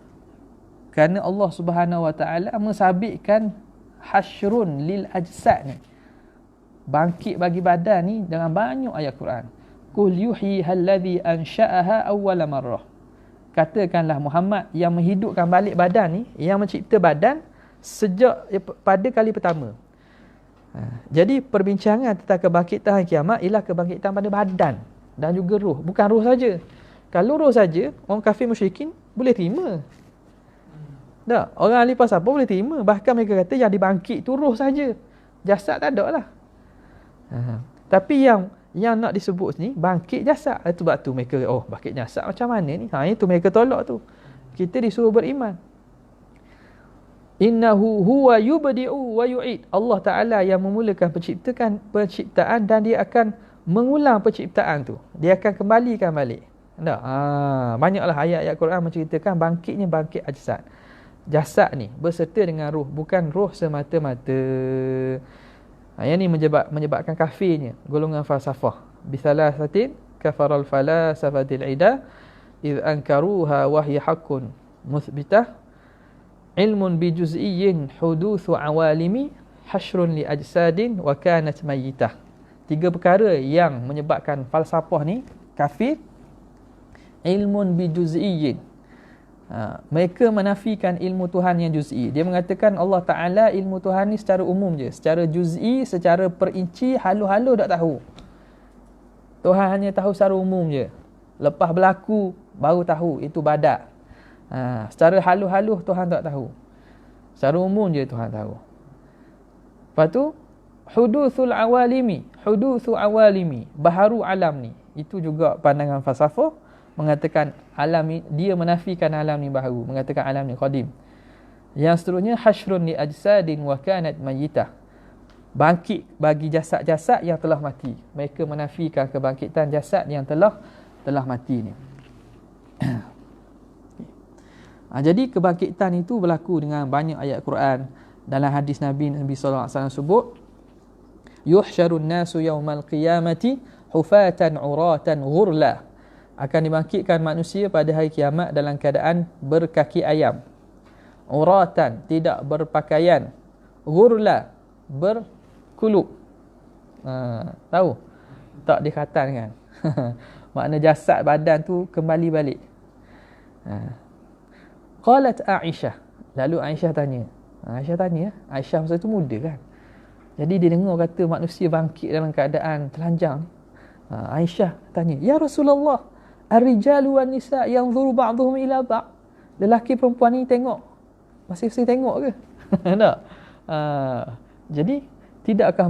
Kerana Allah Subhanahu Wa Taala mensabitkan hasyrun lil ajsad ni, bangkit bagi badan ni, dengan banyak ayat Quran. Qul yuhyi alladhi ansha'aha awwala marrah. Katakanlah Muhammad, yang menghidupkan balik badan ni, yang mencipta badan sejak pada kali pertama. Jadi perbincangan tentang kebangkitan hari kiamat ialah kebangkitan pada badan dan juga roh, bukan roh saja. Kalau roh saja, orang kafir musyrikin boleh terima. Tak, orang ahli falsafah boleh terima. Bahkan mereka kata yang dibangkit tu roh saja, jasad tak ada lah. Tapi yang nak disebut ni bangkit jasad. Itu sebab tu mereka, bangkit jasad macam mana ni? Itu mereka tolak tu. Kita disuruh beriman. Innahu huwa yubdi'u wa yu'id. Allah Ta'ala yang memulakan penciptaan dan dia akan mengulang penciptaan tu. Dia akan kembalikan balik. Tak? Banyaklah ayat-ayat Quran menceritakan bangkitnya bangkit ajsad. Jasad ni berserta dengan roh, bukan roh semata-mata. Yang ni menyebabkan kafirnya golongan falsafah. Bisalasatin kafaral falasafatil ida idh ankaruha wahya haqqun muthbitah ilmun bijuz'iyyin huduthu awalimi hasyrun li ajsadin wa kanat mayyitah. 3 perkara yang menyebabkan falsafah ni kafir. Ilmun bijuz'iyyin, mereka menafikan ilmu Tuhan yang juz'i. Dia mengatakan Allah Ta'ala ilmu Tuhan ni secara umum je, secara juz'i, secara perinci, halu-halu tak tahu. Tuhan hanya tahu secara umum je. Lepas berlaku baru tahu, itu badak. Secara halu-halu Tuhan tak tahu. Secara umum je Tuhan tahu. Lepas tu hudutsul awalimi, hudutsu awalimi, baharu alam ni. Itu juga pandangan falsafah, mengatakan alam ni, dia menafikan alam ni baharu, mengatakan alam ni qadim. Yang seterusnya hasyrun li ajsadin wa kanat mayyitah, bangkit bagi jasad-jasad yang telah mati. Mereka menafikan kebangkitan jasad yang telah mati ni. Jadi kebangkitan itu berlaku dengan banyak ayat Quran. Dalam hadis Nabi sallallahu alaihi wasallam sebut, yuhsyarun nasu yaumal qiyamati hufatan uratan ghurla. Akan dibangkitkan manusia pada hari kiamat dalam keadaan berkaki ayam. Uratan, tidak berpakaian. Ghurla, berkulub. Tahu? Tak dikatan kan? Makna jasad badan tu kembali balik. Qalat Aisyah. Lalu Aisyah tanya. Aisyah masa tu muda kan? Jadi dia dengar kata manusia bangkit dalam keadaan telanjang. Aisyah tanya, "Ya Rasulullah, ar-rijalu wan nisa yanzuru ba'dhum ila ba'd." Lelaki perempuan ni tengok, masing-masing tengok ke? Tak. Jadi tidakkah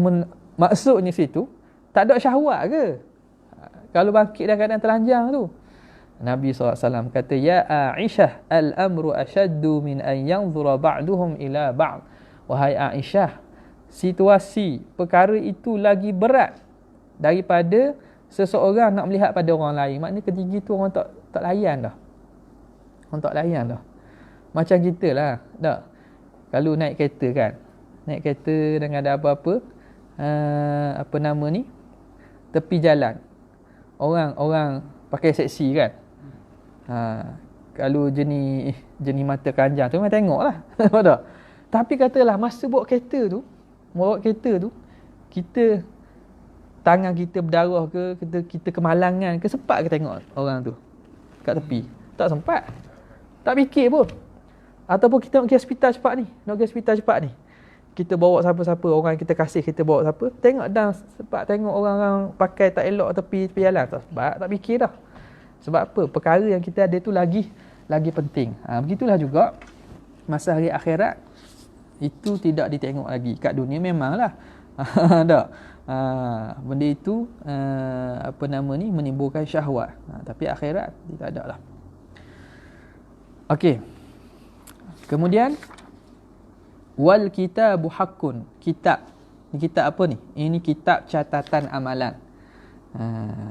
maksudnya situ tak ada syahwat ke kalau bangkit dalam keadaan telanjang tu? Nabi SAW kata, "Ya Aisyah, al-amru ashaddu min an yanzura ba'duhum ila ba'd." Wahai Aisyah, situasi perkara itu lagi berat daripada seseorang nak melihat pada orang lain. Maknanya ketika tu orang tak layan dah. Orang tak layan dah. Macam kita lah. Tak? Kalau naik kereta kan. Naik kereta dengan ada apa-apa. Apa nama ni? Tepi jalan. Orang pakai seksi kan. Kalau jenis mata keranjang tu memang tengok lah. Tak? Tapi katalah masa bawa kereta tu. Kita tangan kita berdarah ke, kita kemalangan ke, sempat ke tengok orang tu kat tepi? Tak sempat. Tak fikir pun. Ataupun kita nak pergi hospital cepat ni, kita bawa siapa-siapa, orang kita kasih kita bawa siapa, tengok dah sempat tengok orang-orang pakai tak elok tepi jalan, tak sempat, tak fikir dah. Sebab apa? Perkara yang kita ada tu lagi penting. Begitulah juga masa hari akhirat itu tidak ditengok lagi. Kat dunia memanglah tak. Benda itu menimbulkan syahwat. Tapi akhirat tidak ada lah. Okey. Kemudian wal kitabu haqqun. Kitab. Ini kitab apa ni? Ini kitab catatan amalan.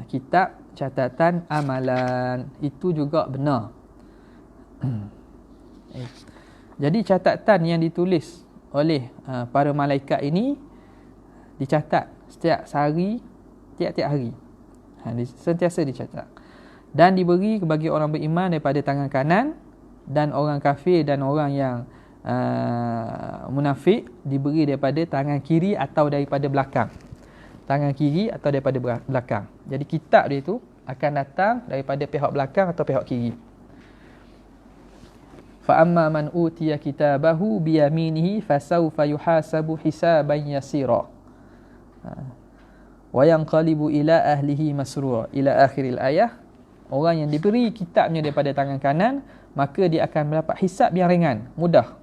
Kitab catatan amalan itu juga benar. Jadi catatan yang ditulis oleh para malaikat ini dicatat setiap hari, tiap-tiap hari. Sentiasa dicatat. Dan diberi bagi orang beriman daripada tangan kanan, dan orang kafir dan orang yang munafik diberi daripada tangan kiri atau daripada belakang. Tangan kiri atau daripada belakang. Jadi kitab dia itu akan datang daripada pihak belakang atau pihak kiri. Fa amma man utiya kitabahu bi yaminihi fasawfa yuhasabu hisaban yasira. Wa yanqalibu ila ahlihi masrura. Ila akhiril ayah. Orang yang diberi kitabnya daripada tangan kanan, maka dia akan mendapat hisab yang ringan, mudah,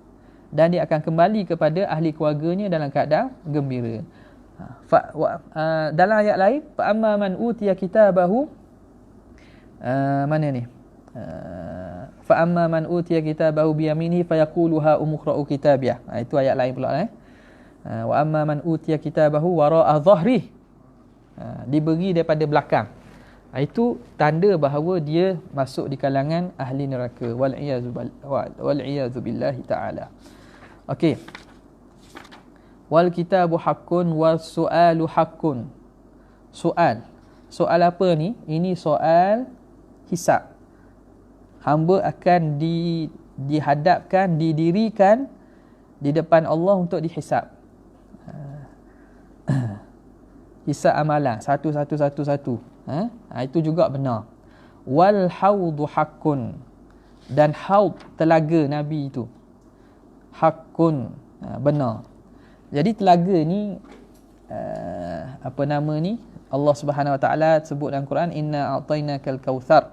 dan dia akan kembali kepada ahli keluarganya dalam keadaan gembira. Dalam ayat lain, fa amma man utiya kitabahu, mana ni? Fa amma man utiya kitabahu bi yaminihi fayaqulu ha umqra'u kitabiyah. Itu ayat lain pula. Wa amma man utiya kitabahu wara'a dhahri, diberi daripada belakang. Itu tanda bahawa dia masuk di kalangan ahli neraka. Wal iyazu billahi ta'ala. Okey. Wal kitabu haqqun was su'alu haqqun. Soal apa ni? Ini soal hisab. Hamba akan dihadapkan, didirikan di depan Allah untuk dihisab. Hisab amalan satu. Itu juga benar. Wal haudu haqqun, dan haud telaga Nabi itu haqqun, benar. Jadi telaga ni Allah Subhanahu Wa Taala sebut dalam Quran, inna a'tainakal kautsar.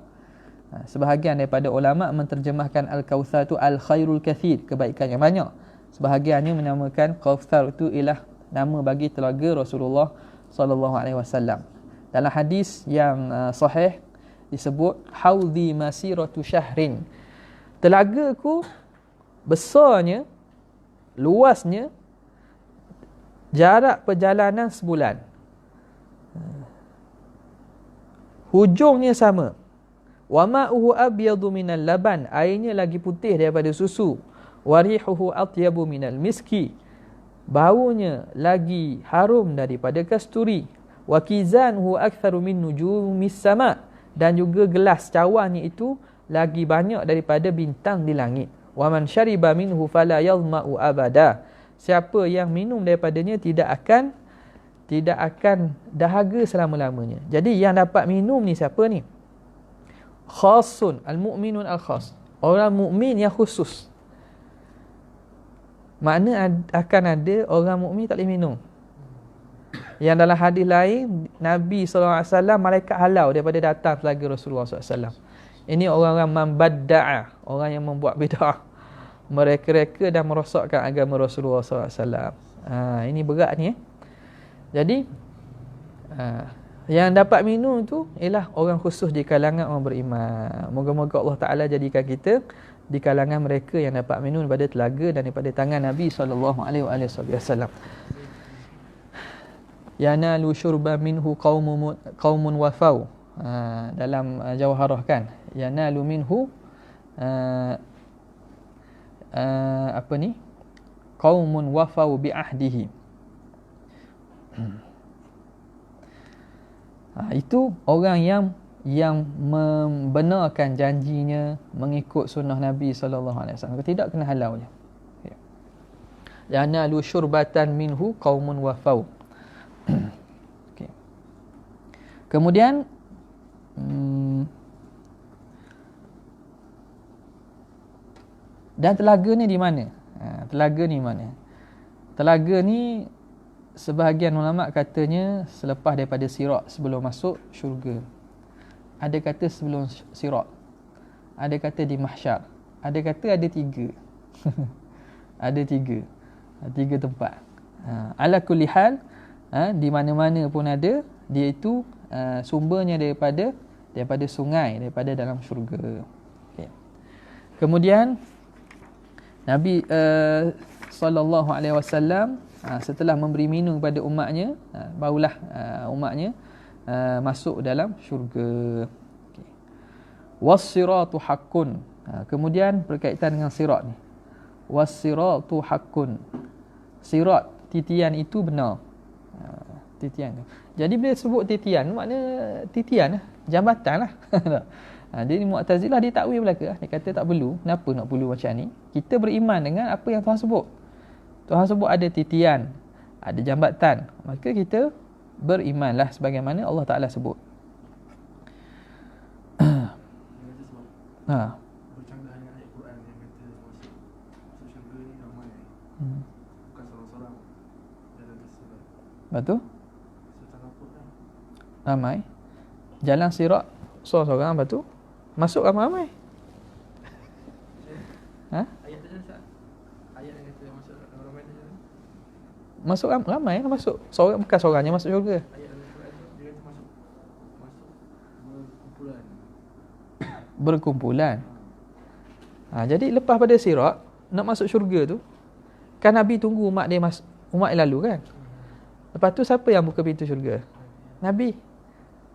Sebahagian daripada ulama menterjemahkan al-kautsar itu al-khairul kathir, kebaikan yang banyak. Sebahagiannya menamakan kautsar itu ialah nama bagi telaga Rasulullah sallallahu alaihi wasallam. Dalam hadis yang sahih disebut haudhi masiratu syahrin. Telagaku besarnya, luasnya jarak perjalanan sebulan. Hujungnya sama. Wa ma'uhu abyadu minal laban, airnya lagi putih daripada susu. Wa rihuhu atyabu minal miski, baunya lagi harum daripada kasturi. Wa kizanuhu aktsaru min nujumis sama, dan juga gelas cawannya itu lagi banyak daripada bintang di langit. Wa man syariba minhu fala yadhma'u abada, siapa yang minum daripadanya tidak akan dahaga selama-lamanya. Jadi yang dapat minum ni siapa ni? Khasun, al-mu'minun al-khas, orang mukmin yang khusus. Makna akan ada orang mukmin tak boleh minum. Yang dalam hadis lain, Nabi SAW, malaikat halau daripada datang selagi Rasulullah SAW. Ini orang-orang mambadda'a, orang yang membuat bid'ah, mereka-reka dan merosakkan agama Rasulullah SAW. Ini berat ni. Jadi yang dapat minum tu ialah orang khusus di kalangan orang beriman. Moga-moga Allah Ta'ala jadikan kita di kalangan mereka yang dapat minum daripada telaga dan daripada tangan Nabi SAW. Yanalu syurba minhu qaumun wafau. Dalam Jawharah kan, yanalu minhu qaumun wafau bi ahdihi. Itu orang yang membenarkan janjinya, mengikut sunnah Nabi SAW. Kalau tidak, kena halau je. Yanalu syurbatan minhu qaumun wafau. Okay. Kemudian dan telaga ni di mana? Telaga ni mana? Telaga ni sebahagian ulama katanya selepas daripada sirat, sebelum masuk syurga. Ada kata sebelum sirat, ada kata di mahsyar, ada kata ada 3. Ada 3 tempat. Ala kulli hal, di mana-mana pun ada, dia itu sumbernya daripada sungai, daripada dalam syurga. Okay. Kemudian Nabi sallallahu alaihi wasallam setelah memberi minum kepada umatnya, barulah umatnya masuk dalam syurga. Okay. Was-siratu haqqun. Kemudian berkaitan dengan sirat ni. Was-siratu haqqun. Sirat, titian itu benar. Titian tu. Jadi bila sebut titian, makna titian lah, jambatan lah. Dia ni Mu'tazilah, dia takwil belaka. Dia kata tak perlu. Kenapa nak perlu macam ni? Kita beriman dengan apa yang Tuhan sebut. Tuhan sebut ada titian, ada jambatan, maka kita berimanlah sebagaimana Allah Ta'ala sebut. Bercanggah dengan ayat Quran yang kata masuk syurga ni ramai. Bukan seorang-seorang dalam tersebut. Betul? Setanapun kan. Ramai. Jalan sirat seorang-seorang, betul? Masuk ramai-ramai. Ayat tu Ustaz. Ayat yang kata masuk ramai tu. Masuk ramai lah masuk. Seorang, bukan seorangnya masuk syurga. Ayat dalam Quran tu dia kata masuk berkumpulan. Berkumpulan. Jadi lepas pada sirat nak masuk syurga tu, kan Nabi tunggu umat dia umat yang lalu kan. Lepas tu siapa yang buka pintu syurga? Nabi.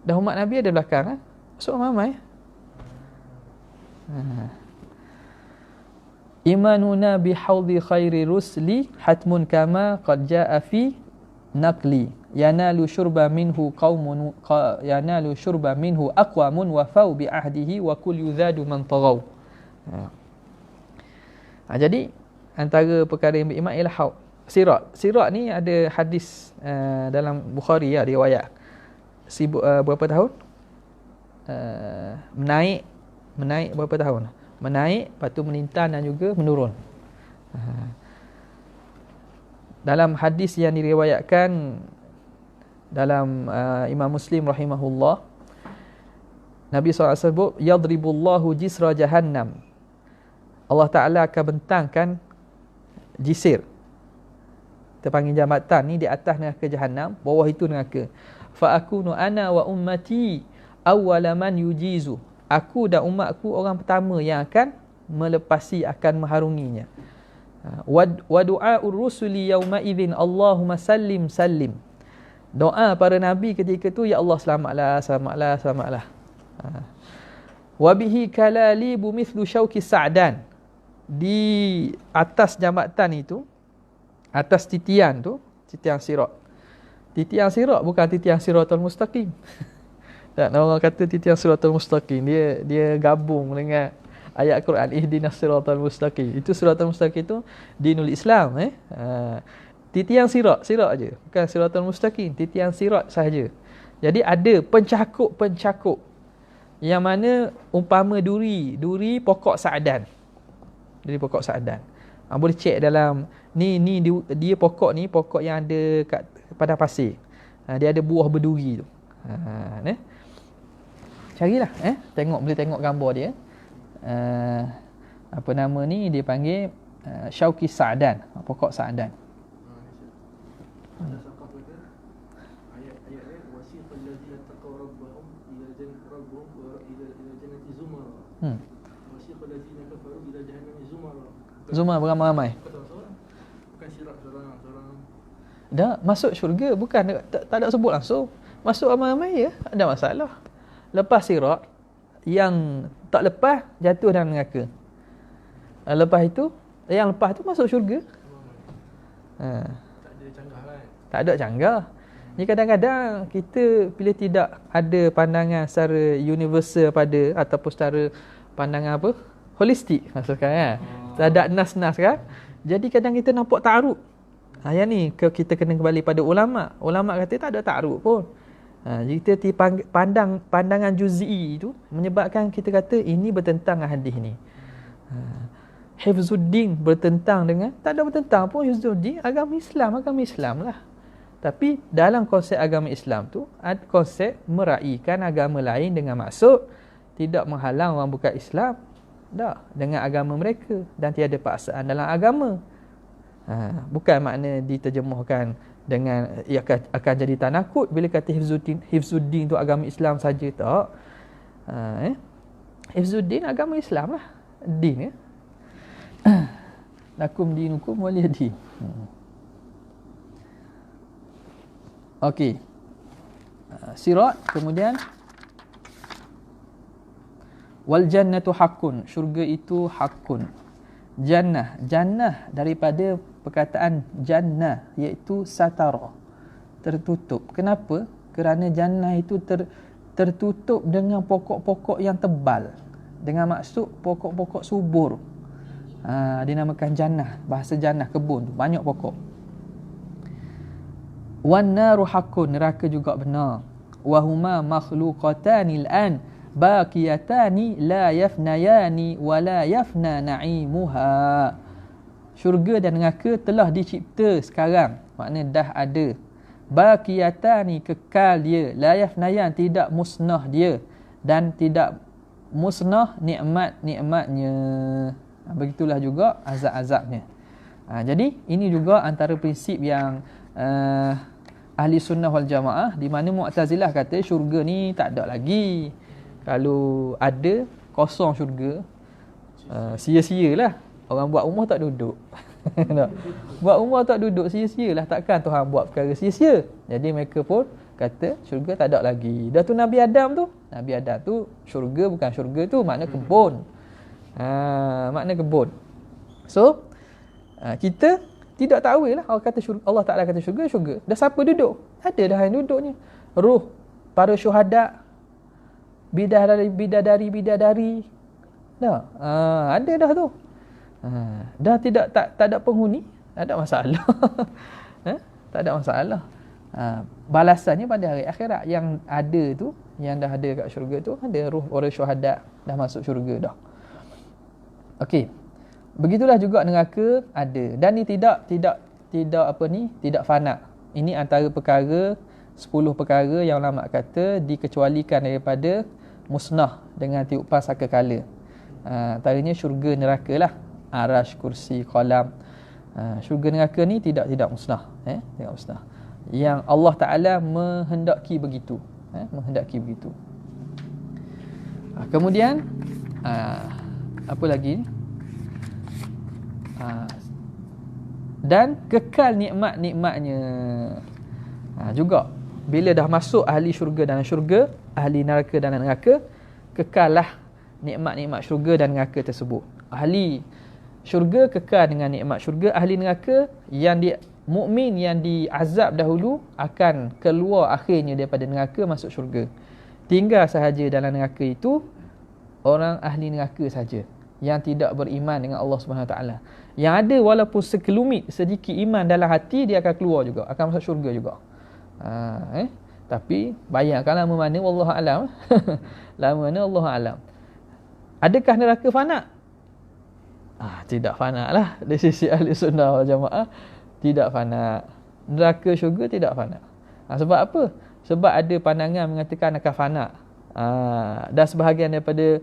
Dan umat Nabi ada belakang kan. Masuk ramai. Imanuna bihaudhi khairi rusli hatmun kama qad jaa fi naqli yanalu syurba minhu qaumun yanalu syurba minhu aqwamun wa fau bi ahdihi wa kul yuzadu man taghaw. Jadi antara perkara yang beriman ialah haud. Sirat ni ada hadis dalam Bukhari ya, riwayat berapa tahun? Menaik berapa tahun? Menaik, lepas tu melintang dan juga menurun. Dalam hadis yang diriwayatkan dalam Imam Muslim rahimahullah, Nabi SAW sebut, yadribullahu jisra jahannam. Allah Ta'ala akan bentangkan jisir, kita panggil jambatan ni, di atas neraka jahannam, bawah itu neraka. Fa akunu ana wa ummati awwala man yujizu. Aku dan umatku orang pertama yang akan melepasi, akan mengharunginya. Wa du'aur rusuli yauma idzin Allahumma sallim sallim. Doa para nabi ketika tu, ya Allah selamatlah. Wa bihi kalalibu mithlu syauki sa'dan. Di atas jambatan itu, atas titian tu, titian sirat. Titian sirat bukan titian siratal mustaqim. Dan orang kata titian siratal mustaqim, dia gabung dengan ayat Quran, ihdinas siratal mustaqim. Itu siratal mustaqim itu dinul Islam. Titian sirat aja, bukan siratal mustaqim, titian sirat sahaja. Jadi ada pencakup yang mana umpama duri pokok sa'dan. Dari pokok sa'dan. Boleh cek dalam ni dia pokok yang ada kat padang pasir. Dia ada buah berduri tu. Carilah, boleh tengok gambar dia. Apa nama ni, dia panggil syauki sa'dan, pokok sa'dan. Ada sakap kata ayat dia, wasiqal ladzina taqaw rabbahum ila jannati zumara. Wasiqal ladzina kafaru ila jahannami zumara. Zumar beramai-ramai. Bukan sirat seorang. Dah masuk syurga, bukan tak ada sebut langsung. Masuk ramai-ramai ya, tak ada masalah. Lepas sirat, yang tak lepas jatuh dalam neraka. Lepas itu, yang lepas tu masuk syurga. Tak ada canggah kan? Tak ada canggah. Ni kadang-kadang kita bila tidak ada pandangan secara universal ataupun secara pandangan apa? Holistik maksudkan kan. Tak ada nas-nas kan. Jadi kadang kita nampak ta'arud. Yang ni kita kena kembali pada ulama. Ulama kata tak ada ta'arud pun. Kita pandang pandangan juz'i itu menyebabkan kita kata ini bertentang dengan hadis ni. Hifzuddin bertentang dengan, tak ada bertentang pun. Hifzuddin agama Islam lah. Tapi dalam konsep agama Islam tu ada konsep meraihkan agama lain dengan maksud tidak menghalang orang bukan Islam dengan agama mereka, dan tiada paksaan dalam agama. Bukan makna diterjemahkan dengan ia akan jadi tanakut bila kata Hifzuddin tu agama Islam saja, tak. Hifzuddin agama Islam lah, din ya. Lakum dinukum waliya din. Okey. Sirat, kemudian wal jannatu haqqun, syurga itu haqqun. Jannah daripada perkataan jannah, iaitu satara, tertutup. Kenapa? Kerana jannah itu tertutup dengan pokok-pokok yang tebal, dengan maksud pokok-pokok subur. Dinamakan jannah. Bahasa jannah kebun tu, banyak pokok. Wan naru haqqun, neraka juga benar. Wa huma makhluqatanil an baqiyatani la yafnayani wa la yafna na'imuha. Syurga dan neraka telah dicipta sekarang, maknanya dah ada. Baqiyatani, kekal dia. La yafnayan, tidak musnah dia, dan tidak musnah nikmat-nikmatnya. Begitulah juga azab-azabnya. Jadi ini juga antara prinsip yang ahli sunnah wal jamaah, di mana Mu'tazilah kata syurga ni tak ada lagi. Kalau ada, kosong syurga, sia-sialah. Orang buat rumah tak duduk. Buat rumah tak duduk, sia-sialah. Takkan Tuhan buat perkara sia-sia. Jadi mereka pun kata syurga tak ada lagi. Dah tu Nabi Adam tu syurga, bukan syurga tu makna kebun. Makna kebun. So kita tidak tahu lah. Allah Ta'ala kata syurga. Dah siapa duduk? Ada dah yang duduknya. Ruh para syuhada, bidadari. Dah. Ada dah tu. Dah tak ada penghuni, tak ada masalah. Tak ada masalah. Balasannya pada hari akhirat. Yang ada tu, yang dah ada kat syurga tu, ada ruh orang syuhada dah masuk syurga dah. Okey. Begitulah juga neraka ada, dan ni tidak fana. Ini antara perkara 10 perkara yang ulama kata dikecualikan daripada musnah dengan tiupan sakakala. Antaranya syurga neraka lah. Arash, kursi, qalam. Syurga neraka ni tidak musnah. Tidak musnah. Yang Allah Ta'ala menghendaki begitu. Kemudian apa lagi? Dan kekal nikmat-nikmatnya. Juga bila dah masuk ahli syurga dan syurga, ahli neraka dan neraka, kekallah nikmat-nikmat syurga dan neraka tersebut. Ahli syurga kekal dengan nikmat syurga, ahli neraka mukmin yang diazab dahulu akan keluar akhirnya daripada neraka masuk syurga. Tinggal sahaja dalam neraka itu orang ahli neraka saja yang tidak beriman dengan Allah Subhanahu Wa Taala. Yang ada walaupun sekelumit sedikit iman dalam hati, dia akan keluar juga, akan masuk syurga juga. Tapi bayangkan lama mana wallahu alam. Lama mana Allah alam. Adakah neraka fana? Tidak fana lah. Dari sisi ahli sunnah wal jamaah, tidak fana. Neraka syurga tidak fana. Sebab apa? Sebab ada pandangan mengatakan akan fana. Dan sebahagian daripada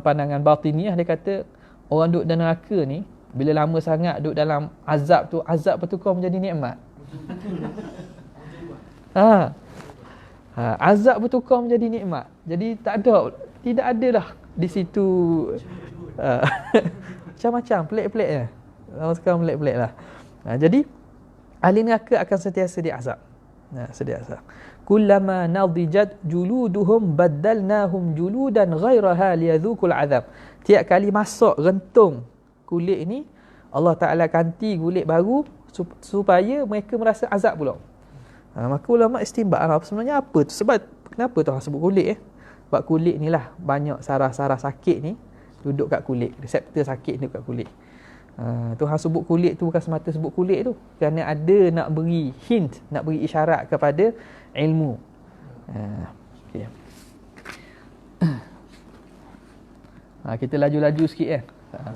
pandangan batiniah, dia kata orang duduk dalam neraka ni, bila lama sangat duduk dalam azab tu, azab bertukar menjadi nikmat. Azab bertukar menjadi nikmat. Jadi tidak ada dah di situ macam-macam pelik-pelik je. Sekarang pelik-pelik lah. Jadi ahli neraka akan sentiasa diazab. Sentiasa. Kullama nadijat juluduhum baddalnahum juludan ghairaha liyadhukul azab. Tiap kali masuk rentung kulit ini, Allah Ta'ala ganti kulit baru supaya mereka merasa azab pula. Maka ulama istinbat sebenarnya apa tu? Sebab kenapa Tuhan sebut kulit? Sebab kulit ni lah banyak saraf-saraf sakit ni duduk kat kulit. Reseptor sakit ni kat kulit. Tuhan sebut kulit tu bukan semata sebut kulit tu, kerana ada nak beri hint, nak beri isyarat kepada ilmu. Okay. Kita laju-laju sikit kan.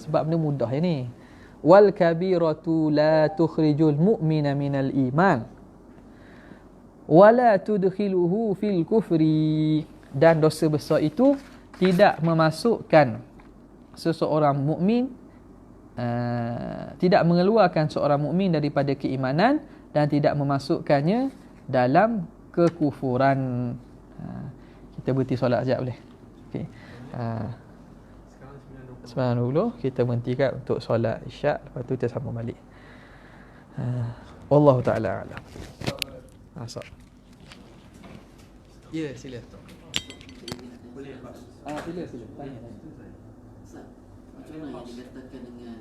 Sebab benda mudah je ni. Wal kabiratu la tukhrijul mu'mina minal iman wala tudkhiluhu fil kufri. Dan dosa besar itu tidak memasukkan seseorang mukmin, tidak mengeluarkan seorang mukmin daripada keimanan dan tidak memasukkannya dalam kekufuran. Kita berhenti solat sekejap boleh? Okey. Sekarang 9.20. 9.20 kita berhenti kat untuk solat isyak, lepas tu kita sambung balik. Wallahu taala a'lam. Asal. Ya, sila. Boleh Pak. Sila tanya. Ustaz, macam mana yang dikatakan dengan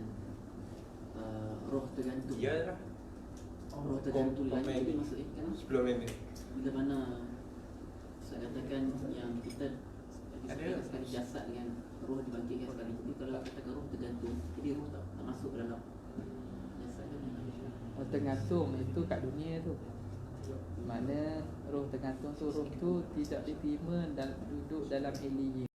roh tergantung? Ya lah. Roh tergantung lagi itu maksudnya kan? 10 minit. Bila mana Ustaz katakan yang kita sekali jasad dengan roh dibangkitkan sekali. Jadi kalau katakan roh tergantung, jadi roh tak masuk ke dalam jasad kan? Tergantung itu kat dunia tu. Mana roh tergantung tu, roh tu tidak diterima dan duduk dalam iliyyin.